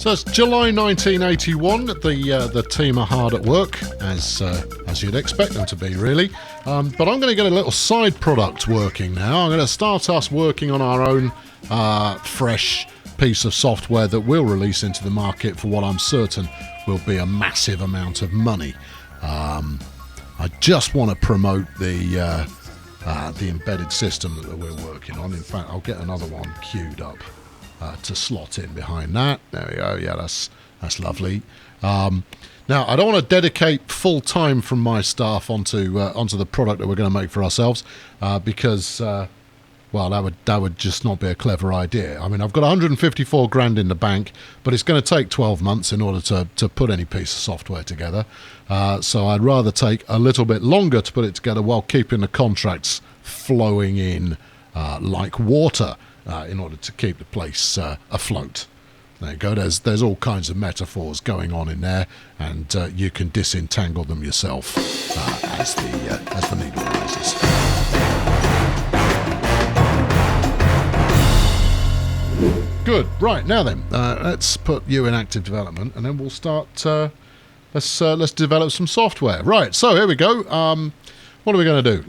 So it's July 1981. The team are hard at work, as you'd expect them to be, really. But I'm going to get a little side product working now. I'm going to start us working on our own fresh piece of software that we'll release into the market for what I'm certain will be a massive amount of money. I just want to promote the embedded system that we're working on. In fact, I'll get another one queued up to slot in behind that. There we go. Yeah, that's lovely. Now, I don't want to dedicate full time from my staff onto the product that we're going to make for ourselves because, well, that would just not be a clever idea. I mean, I've got 154 grand in the bank, but it's going to take 12 months in order to put any piece of software together. So I'd rather take a little bit longer to put it together while keeping the contracts flowing in like water in order to keep the place afloat. There you go. There's all kinds of metaphors going on in there, and you can disentangle them yourself as the need arises. Good. Right, now then, let's put you in active development, and then we'll start. Let's develop some software. Right. So here we go. What are we going to do?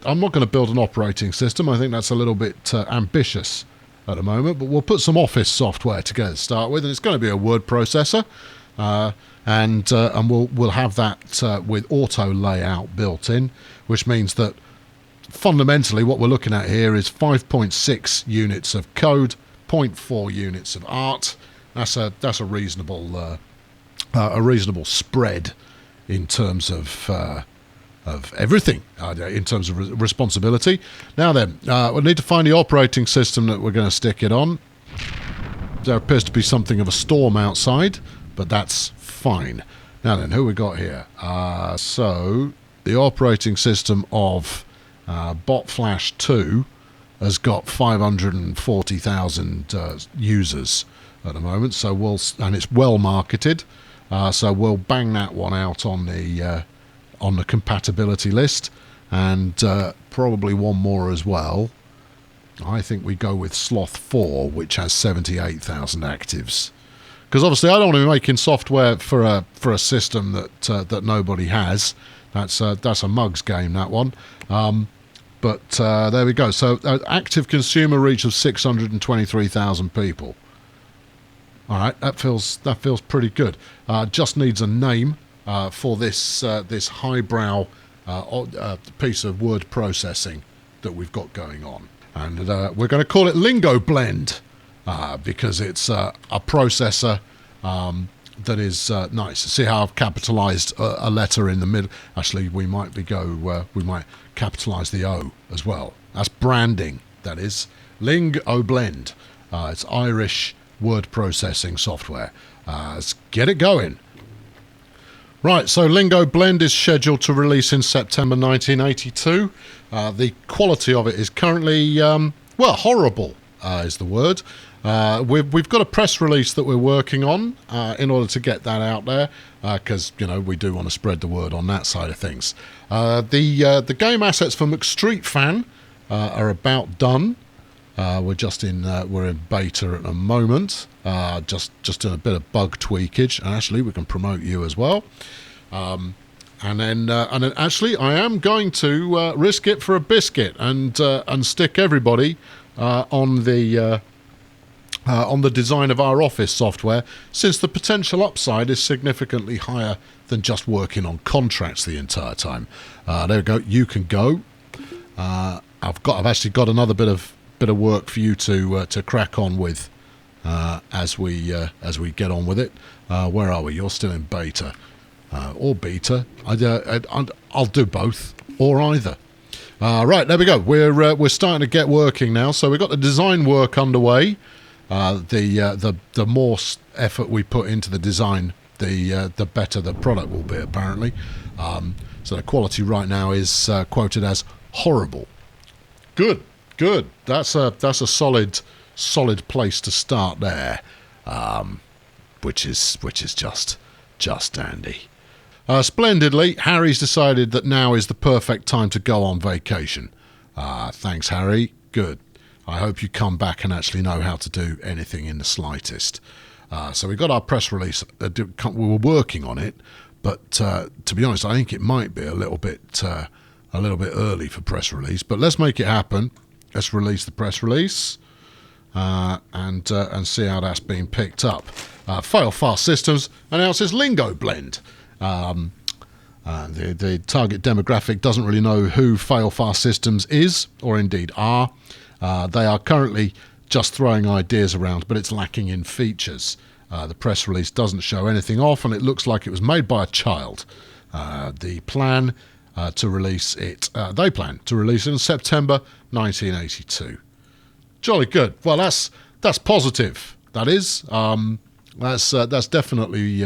I'm not going to build an operating system. I think that's a little bit ambitious at the moment, but we'll put some Office software together to start with, and it's going to be a word processor, and we'll have that with auto layout built in, which means that fundamentally what we're looking at here is 5.6 units of code, 0.4 units of art. That's a reasonable spread in terms of everything, in terms of responsibility. Now then, we'll need to find the operating system that we're going to stick it on. There appears to be something of a storm outside, but that's fine. Now then, who we got here? So the operating system of BotFlash 2 has got 540,000 users at the moment. So and it's well marketed. So we'll bang that one out on the compatibility list, and probably one more as well. I think we go with Sloth 4, which has 78,000 actives. Because obviously I don't want to be making software for a system that nobody has. That's a mug's game, that one. But there we go. So active consumer reach of 623,000 people. All right, that feels pretty good. Just needs a name for this highbrow piece of word processing that we've got going on, and we're going to call it LingOBlend because it's a processor that is nice. See how I've capitalised a letter in the middle. Actually, we might capitalise the O as well. That's branding. That is LingOBlend. It's Irish word processing software. Let's get it going. Right, so LingOBlend is scheduled to release in September 1982. The quality of it is currently, horrible is the word. We've got a press release that we're working on in order to get that out there, because we do want to spread the word on that side of things. The game assets for McStreet Fan are about done. We're in beta at the moment, just doing a bit of bug tweakage, and actually we can promote you as well. And then actually I am going to risk it for a biscuit and stick everybody on the design of our Office software, since the potential upside is significantly higher than just working on contracts the entire time. There we go. You can go. I've actually got another bit of work for you to crack on with as we get on with it. Where are we? You're still in beta or beta. I'll do both or either. Right, there we go. We're starting to get working now. So we've got the design work underway. The more effort we put into the design, the better the product will be, apparently. So the quality right now is quoted as horrible. Good. That's a solid place to start there, which is just dandy. Splendidly, Harry's decided that now is the perfect time to go on vacation. Thanks, Harry. Good. I hope you come back and actually know how to do anything in the slightest. So we got our press release. We were working on it, but to be honest, I think it might be a little bit early for press release. But let's make it happen. Let's release the press release and see how that's been picked up. Failfast Systems announces LingOBlend. The target demographic doesn't really know who Failfast Systems is, or indeed are. They are currently just throwing ideas around, but it's lacking in features. The press release doesn't show anything off, and it looks like it was made by a child. They plan to release it in September 1982. Jolly good. Well, that's positive. That is. That's definitely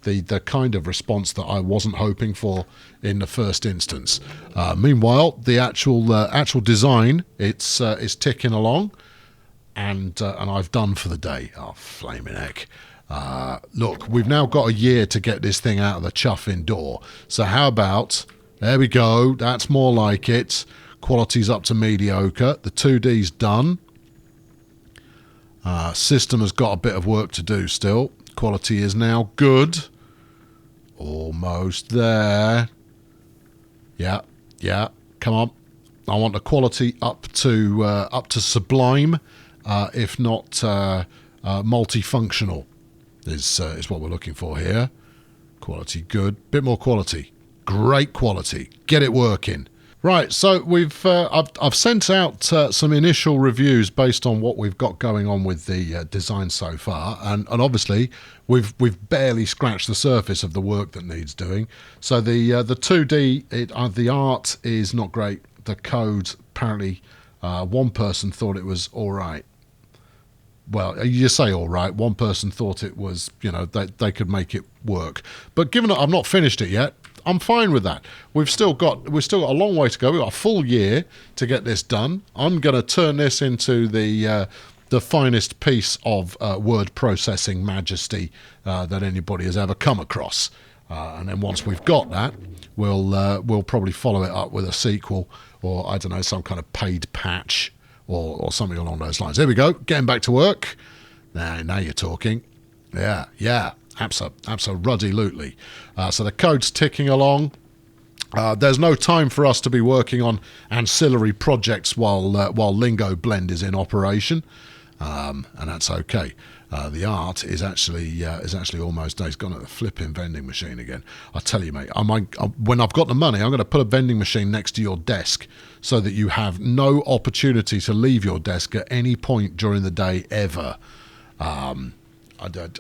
the kind of response that I wasn't hoping for in the first instance. Meanwhile, the actual design it's ticking along, and I've done for the day. Oh, flaming heck! Look, we've now got a year to get this thing out of the chuffing door. So how about, there we go. That's more like it. Quality's up to mediocre. The 2D's done. System has got a bit of work to do still. Quality is now good. Almost there. Yeah. Come on. I want the quality up to sublime, if not multifunctional. Is what we're looking for here. Quality good. Bit more quality. Great quality. Get it working. Right, so I've sent out some initial reviews based on what we've got going on with the design so far, and obviously we've barely scratched the surface of the work that needs doing. So the 2D, the art is not great. The code, apparently, one person thought it was all right. Well, you say all right. One person thought it was, they could make it work. But given that I've not finished it yet, I'm fine with that. We've still got a long way to go. We've got a full year to get this done. I'm going to turn this into the finest piece of word processing majesty that anybody has ever come across. And then once we've got that, we'll probably follow it up with a sequel, or I don't know, some kind of paid patch or something along those lines. There we go. Getting back to work. Now you're talking. Yeah. Absolutely. So the code's ticking along. There's no time for us to be working on ancillary projects while LingOBlend is in operation, and that's okay. The art is actually almost done. It's gone at the flipping vending machine again. I tell you, mate, when I've got the money, I'm going to put a vending machine next to your desk so that you have no opportunity to leave your desk at any point during the day ever.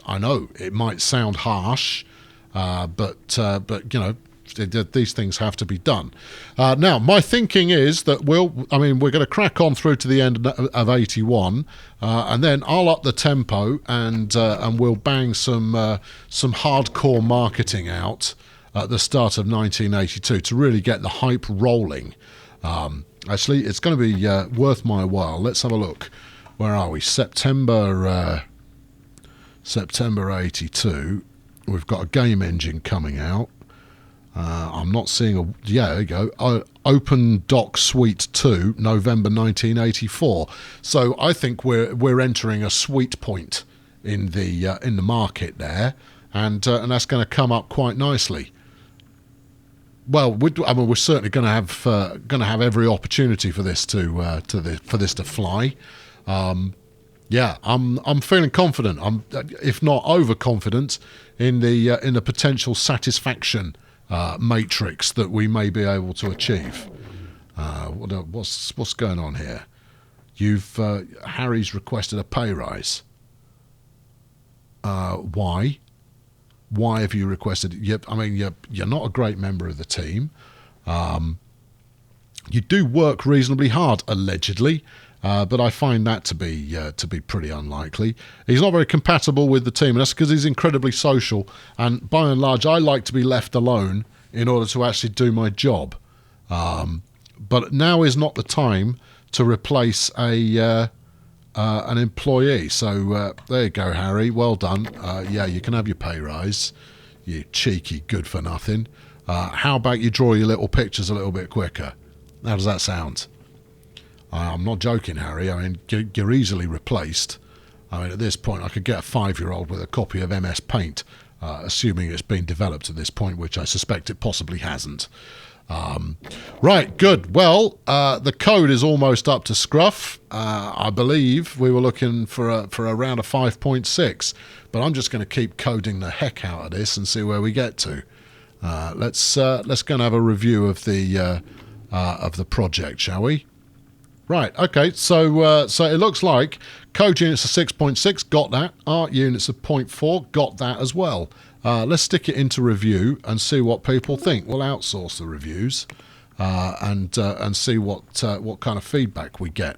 I know it might sound harsh, but these things have to be done. Now, my thinking is that we're going to crack on through to the end of 81, and then I'll up the tempo and we'll bang some hardcore marketing out at the start of 1982 to really get the hype rolling. Actually, it's going to be worth my while. Let's have a look. Where are we? September 82. We've got a game engine coming out. I'm not seeing there you go. Open Dock Suite 2, November 1984. So I think we're entering a sweet point in the market there, and that's going to come up quite nicely. Well, we're certainly going to have every opportunity for this to fly. Yeah, I'm feeling confident. I'm, if not overconfident, in the potential satisfaction matrix that we may be able to achieve. What's going on here? Harry's requested a pay rise. Why? Why have you requested it? You're not a great member of the team. You do work reasonably hard, allegedly. But I find that to be pretty unlikely. He's not very compatible with the team, and that's because he's incredibly social. And by and large, I like to be left alone in order to actually do my job. But now is not the time to replace an employee. So there you go, Harry. Well done. Yeah, you can have your pay rise. You cheeky good for nothing. How about you draw your little pictures a little bit quicker? How does that sound? I'm not joking, Harry. You're easily replaced. I mean, at this point, I could get a 5-year-old with a copy of MS Paint, assuming it's been developed at this point, which I suspect it possibly hasn't. Right, good. Well, the code is almost up to scruff. I believe we were looking for around a 5.6, but I'm just going to keep coding the heck out of this and see where we get to. Let's go and have a review of the project, shall we? Right, okay, so it looks like code units are 6.6, got that. Art units are 0.4, got that as well. Let's stick it into review and see what people think. We'll outsource the reviews and see what kind of feedback we get.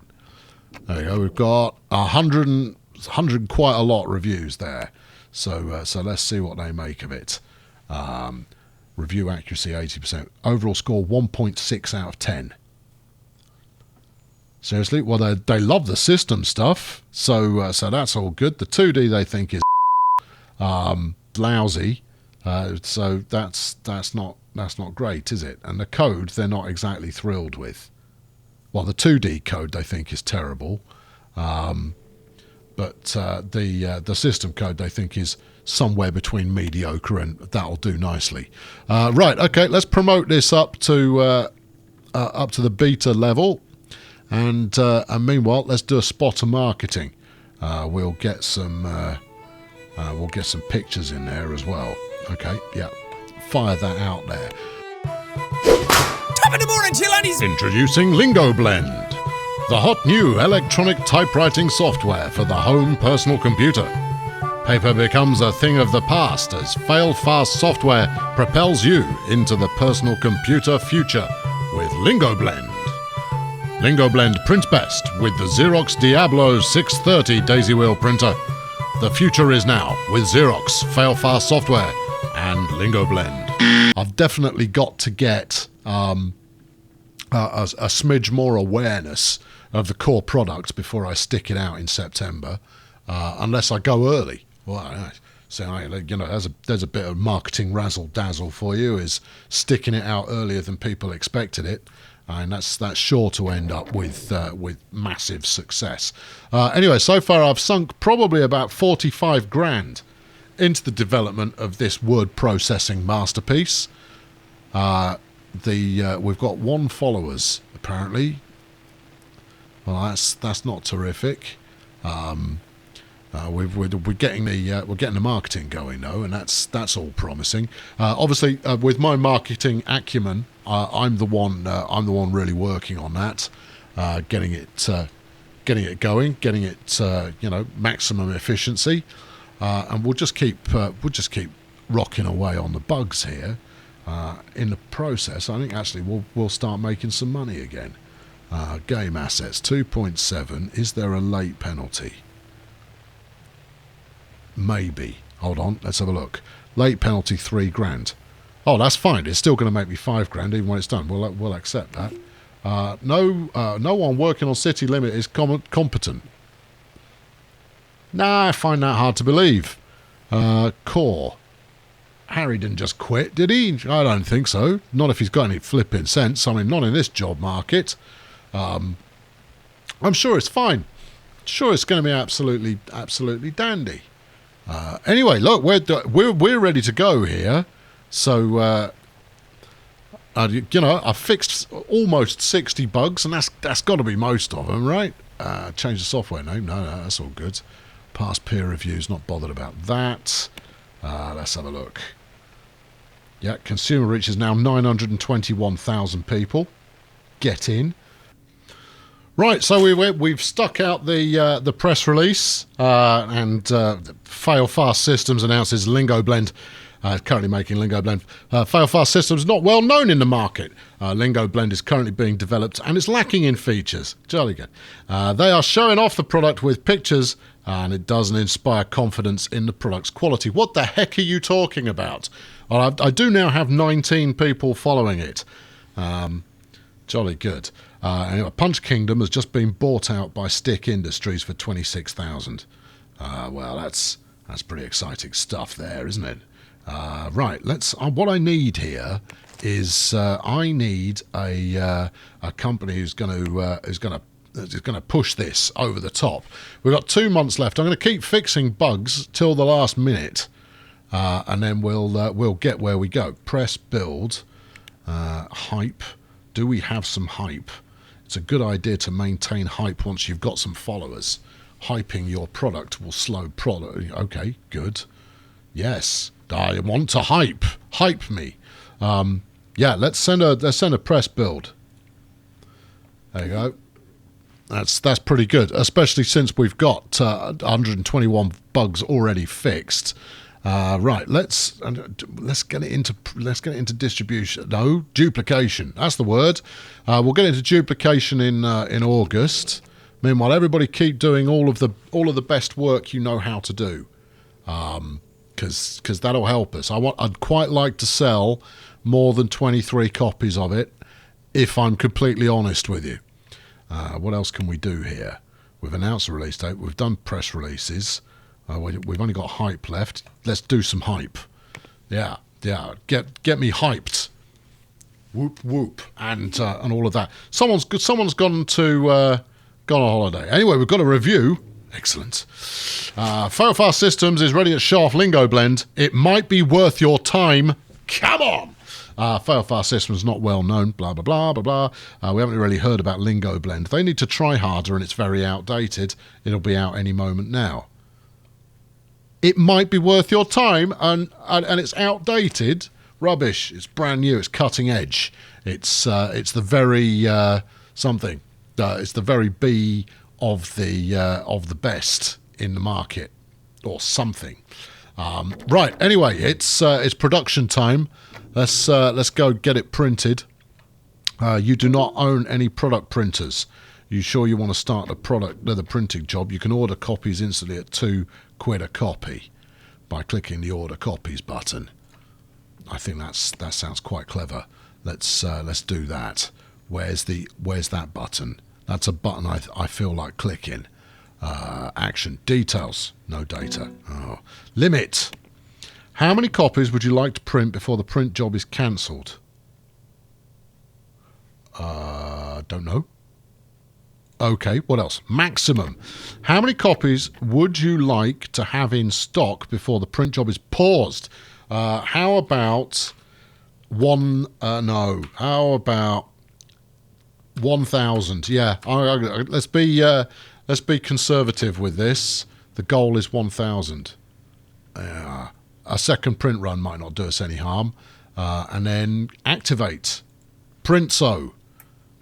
There we go. We've got 100 quite a lot reviews there. So let's see what they make of it. Review accuracy 80%. Overall score 1.6 out of 10. Seriously? Well, they love the system stuff, so that's all good. The 2D they think is lousy, so that's not great, is it? And the code they're not exactly thrilled with. Well, the 2D code they think is terrible, but the system code they think is somewhere between mediocre, and that'll do nicely. Right, okay, let's promote this up to the beta level. And meanwhile, let's do a spot of marketing. We'll get some pictures in there as well. Okay, yeah, fire that out there. Top of the morning, Chilanies! Introducing LingOBlend, the hot new electronic typewriting software for the home personal computer. Paper becomes a thing of the past as fail-fast software propels you into the personal computer future with LingOBlend. LingOBlend prints best with the Xerox Diablo 630 daisy wheel printer. The future is now with Xerox fail-fast software and LingOBlend. I've definitely got to get a smidge more awareness of the core product before I stick it out in September, unless I go early. Well, so you know, there's a bit of marketing razzle dazzle for you, is sticking it out earlier than people expected it. And that's sure to end up with massive success. Anyway, so far I've sunk probably about 45 grand into the development of this word processing masterpiece. We've got 1 followers apparently. Well, that's not terrific. We're getting the marketing going though, and that's all promising. Obviously, with my marketing acumen, I'm the one really working on that, getting it going, getting it maximum efficiency, and we'll just keep rocking away on the bugs here. In the process, I think actually we'll start making some money again. Game assets 2.7. Is there a late penalty? Maybe. Hold on, let's have a look. Late penalty 3 grand. Oh, that's fine. It's still going to make me 5 grand even when it's done. We'll accept that. No one working on city limit is competent. Nah, I find that hard to believe. Core. Harry didn't just quit, did he? I don't think so. Not if he's got any flipping sense. I mean, not in this job market. I'm sure it's fine. Sure, it's going to be absolutely dandy. Anyway, look, we're ready to go here. So, I've fixed almost 60 bugs, and that's got to be most of them, right? Change the software name. No, that's all good. Past peer reviews, not bothered about that. Let's have a look. Yeah, consumer reach is now 921,000 people. Get in. Right, so we've stuck out the press release, and Fail-Fast Systems announces LingOBlend, currently making LingOBlend. Fail-Fast Systems not well known in the market. LingOBlend is currently being developed and it's lacking in features. Jolly good. They are showing off the product with pictures, and it doesn't inspire confidence in the product's quality. What the heck are you talking about? Well, I do now have 19 people following it. Jolly good. Anyway, Punch Kingdom has just been bought out by Stick Industries for 26,000. Well, that's pretty exciting stuff there, isn't it? Right, let's. What I need here is I need a company who's going to It's going to push this over the top. We've got 2 months left. I'm going to keep fixing bugs till the last minute, and then we'll get where we go. Press build, hype. Do we have some hype? It's a good idea to maintain hype once you've got some followers. Hyping your product will slow product. Okay, good. Yes, I want to hype. Hype me. Yeah, let's send a press build. There you go. That's pretty good, especially since we've got 121 bugs already fixed. Right, let's get it into distribution. No, duplication. That's the word. We'll get into duplication in August. Meanwhile, everybody keep doing all of the best work you know how to do, because that'll help us. I'd quite like to sell more than 23 copies of it, if I'm completely honest with you. What else can we do here? We've announced a release date. We've done press releases. We've only got hype left. Let's do some hype. Yeah. Get me hyped. Whoop whoop, and all of that. Someone's gone on holiday. Anyway, we've got a review. Excellent. Failfast Systems is ready at Shaft LingOBlend. It might be worth your time. Come on. Failfast Systems not well known. Blah blah blah blah blah. We haven't really heard about LingOBlend. They need to try harder, and it's very outdated. It'll be out any moment now. It might be worth your time, and it's outdated. Rubbish. It's brand new. It's cutting edge. It's the very something. It's the very B of the best in the market, or something. Right. Anyway, it's production time. Let's go get it printed. You do not own any product printers. You sure you want to start the printing job? You can order copies instantly at £2 a copy by clicking the Order Copies button. I think that sounds quite clever. Let's do that. Where's that button? That's a button I feel like clicking. Action. Details. No data. Oh. Limit. How many copies would you like to print before the print job is cancelled? Don't know. Okay, what else? Maximum. How many copies would you like to have in stock before the print job is paused? How about one? No. How about 1,000? Yeah. Let's be conservative with this. The goal is 1,000. A second print run might not do us any harm. And then activate. Print so.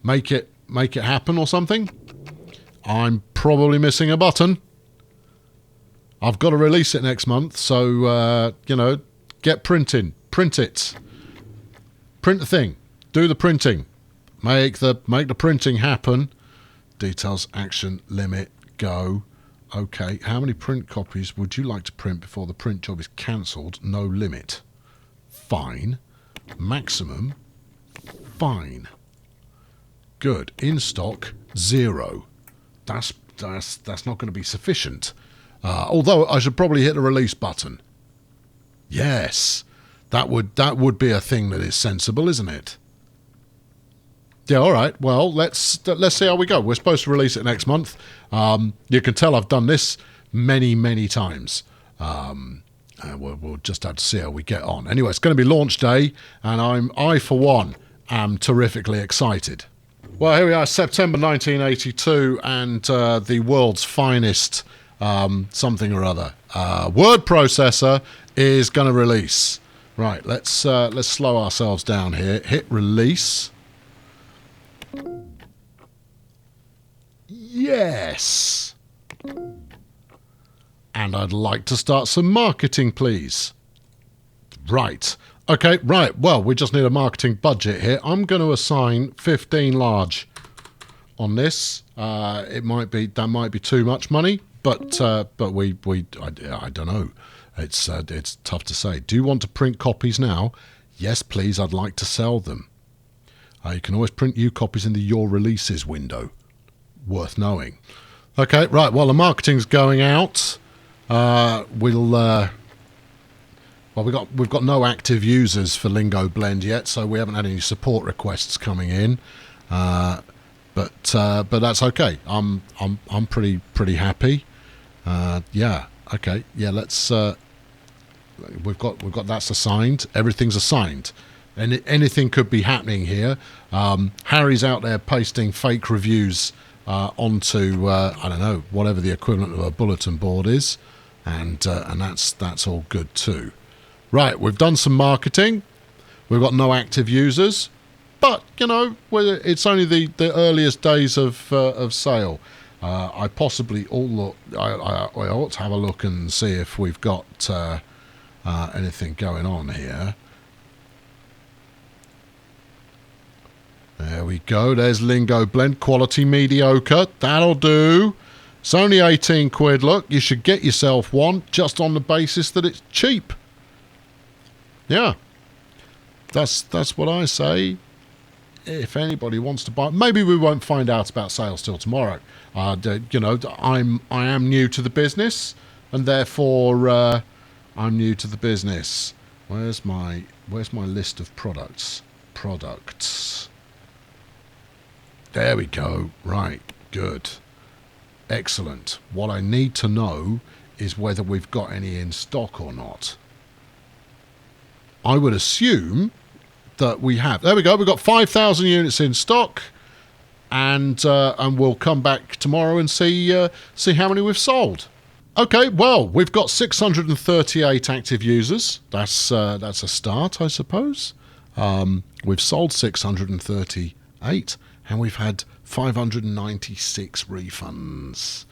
Make it happen or something. I'm probably missing a button. I've got to release it next month, so get printing. Print it. Print the thing. Do the printing. Make the printing happen. Details, action, limit, go. Okay, how many print copies would you like to print before the print job is cancelled? No limit. Fine. Maximum. Fine. Good. In stock, 0. That's not going to be sufficient. Although I should probably hit the release button. Yes. That would be a thing that is sensible, isn't it? Yeah, all right. Well, let's see how we go. We're supposed to release it next month. You can tell I've done this many, many times. We'll just have to see how we get on. Anyway, it's going to be launch day, and I for one, am terrifically excited. Well, here we are, September 1982, and the world's finest something or other word processor is going to release. Right, let's slow ourselves down here. Hit release. Yes. And I'd like to start some marketing, please. Right. Okay, right. Well, we just need a marketing budget here. I'm going to assign 15 large on this. That might be too much money, but I don't know. It's tough to say. Do you want to print copies now? Yes, please. I'd like to sell them. You can always print new copies in the Your Releases window. Worth knowing. Okay, right. Well, the marketing's going out. We've got no active users for LingOBlend yet, so we haven't had any support requests coming in. but that's okay. I'm pretty happy. Yeah. Okay. Yeah. Let's. We've got that's assigned. Everything's assigned. And anything could be happening here. Harry's out there pasting fake reviews onto I don't know, whatever the equivalent of a bulletin board is, and that's all good too. Right, we've done some marketing. We've got no active users, but you know, it's only the earliest days of sale. I possibly I ought to have a look and see if we've got anything going on here. There we go. There's LingOBlend. Quality mediocre. That'll do. It's only 18 quid. Look, you should get yourself one just on the basis that it's cheap. Yeah. That's what I say. If anybody wants to buy, maybe we won't find out about sales till tomorrow. You know, I am new to the business, and therefore I'm new to the business. Where's my list of products? Products. There we go. Right. Good. Excellent. What I need to know is whether we've got any in stock or not. I would assume that we have. There we go. We've got 5,000 units in stock, and we'll come back tomorrow and see how many we've sold. Okay. Well, we've got 638 active users. That's a start, I suppose. We've sold 638. And we've had 596 refunds.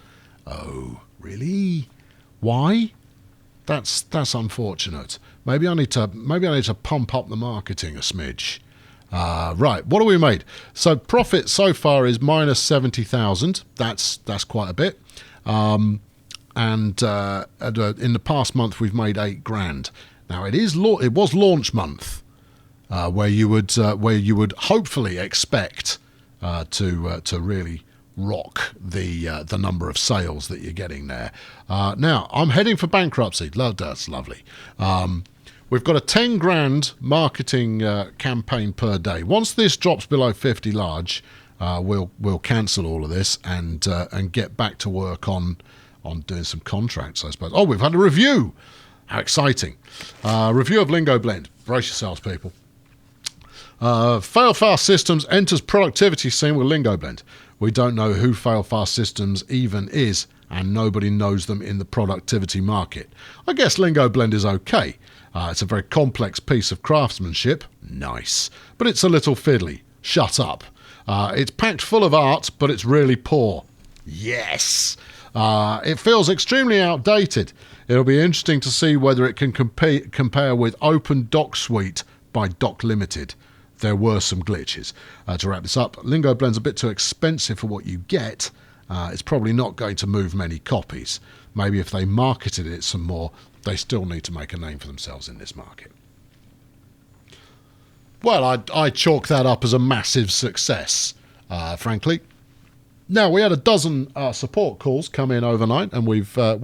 Oh, really? Why? That's unfortunate. Maybe I need to pump up the marketing a smidge. Right, what have we made? So profit so far is minus 70,000. That's quite a bit. And in the past month we've made 8 grand. Now it was launch month, where you would hopefully expect to really rock the number of sales that you're getting there. Now I'm heading for bankruptcy. That's lovely. We've got a 10 grand marketing campaign per day. Once this drops below 50 large, we'll cancel all of this and get back to work on doing some contracts, I suppose. Oh, we've had a review. How exciting! Review of LingOBlend. Brace yourselves, people. Fail-Fast Systems enters productivity scene with LingOBlend. We don't know who Fail-Fast Systems even is, and nobody knows them in the productivity market. I guess LingOBlend is okay. It's a very complex piece of craftsmanship. Nice. But it's a little fiddly. Shut up. It's packed full of art, but it's really poor. Yes. It feels extremely outdated. It'll be interesting to see whether it can compare with Open Doc Suite by Doc Limited. There were some glitches. To wrap this up, LingOBlend's a bit too expensive for what you get. It's probably not going to move many copies. Maybe if they marketed it some more, they still need to make a name for themselves in this market. Well, I chalk that up as a massive success, frankly. Now, we had a dozen support calls come in overnight, and we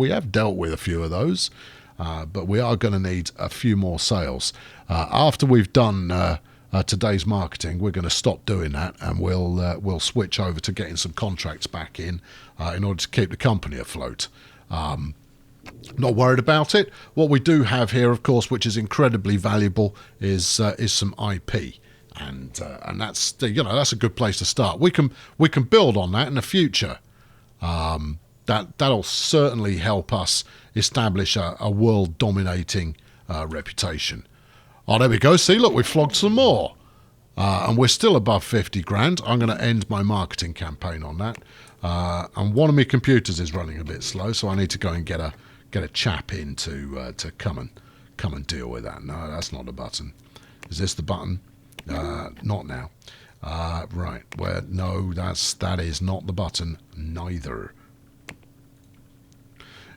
have dealt with a few of those, but we are going to need a few more sales. After we've done today's marketing, we're going to stop doing that, and we'll switch over to getting some contracts back in order to keep the company afloat. Not worried about it. What we do have here, of course, which is incredibly valuable, is some IP, and that's that's a good place to start. We can build on that in the future. That'll certainly help us establish a world dominating reputation. Oh, there we go. See, look, we flogged some more. And we're still above 50 grand. I'm going to end my marketing campaign on that. And one of my computers is running a bit slow, so I need to go and get a chap in to come and deal with that. No, that's not the button. Is this the button? Not now. Right. Well, no, that is not the button. Neither.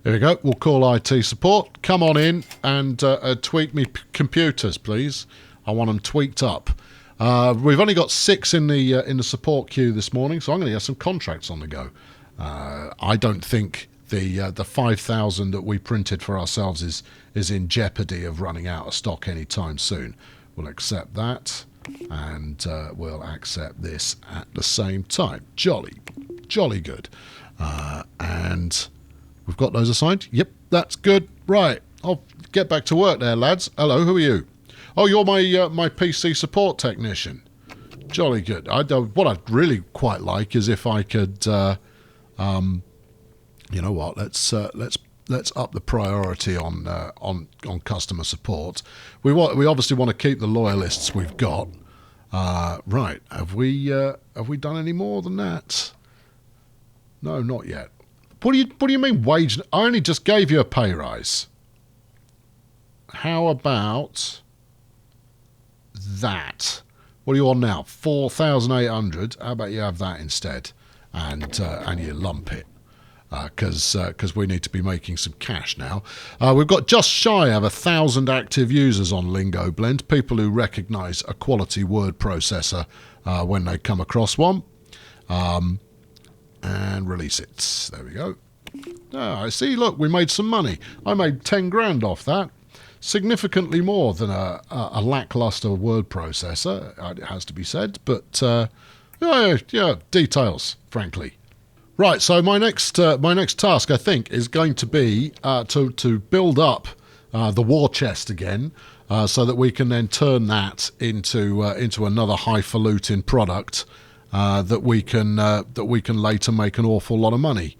There we go. We'll call IT support. Come on in and tweak me computers, please. I want them tweaked up. We've only got 6 in the support queue this morning, so I'm going to get some contracts on the go. I don't think the 5,000 that we printed for ourselves is in jeopardy of running out of stock anytime soon. We'll accept that. And we'll accept this at the same time. Jolly good. And we've got those assigned. Yep, that's good. Right, I'll get back to work there, lads. Hello, who are you? Oh, you're my PC support technician. Jolly good. What I'd really quite like is if I could, you know what? Let's up the priority on customer support. We obviously want to keep the loyalists we've got. Right. Have we done any more than that? No, not yet. What do you mean wage? I only just gave you a pay rise. How about that? What are you on now? 4,800. How about you have that instead, and you lump it, because we need to be making some cash now. We've got just shy of 1,000 active users on LingOBlend, people who recognise a quality word processor when they come across one, and release it. There we go. I see. Look, we made some money. I made 10 grand off that. Significantly more than a lackluster word processor, it has to be said. But yeah, details, frankly. Right. So my next task, I think, is going to be to build up the war chest again, so that we can then turn that into another highfalutin product that we can later make an awful lot of money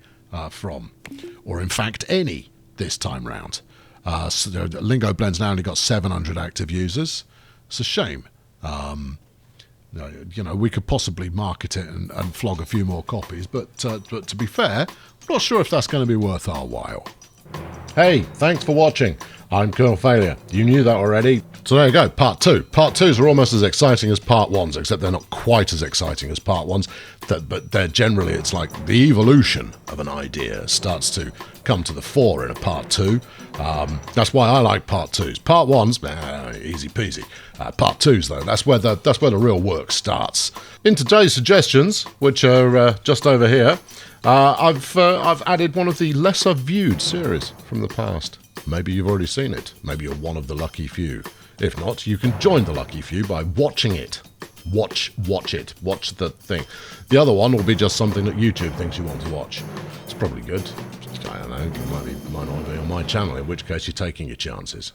from, or in fact any this time round. So LingOBlend's now only got 700 active users. It's a shame. You know, we could possibly market it and flog a few more copies, but to be fair, I'm not sure if that's going to be worth our while. Hey, thanks for watching. I'm Colonel Failure. You knew that already. So there you go, part 2. Part 2s are almost as exciting as part 1s, except they're not quite as exciting as part 1s. But they're generally, it's like the evolution of an idea starts to come to the fore in a part 2. That's why I like part 2s. Part 1s, easy peasy. Part 2s, though, that's where the real work starts. In today's suggestions, which are just over here, I've added one of the lesser viewed series from the past. Maybe you've already seen it. Maybe you're one of the lucky few. If not, you can join the lucky few by watching it. Watch it. Watch the thing. The other one will be just something that YouTube thinks you want to watch. It's probably good. I don't know. It might not be on my channel, in which case you're taking your chances.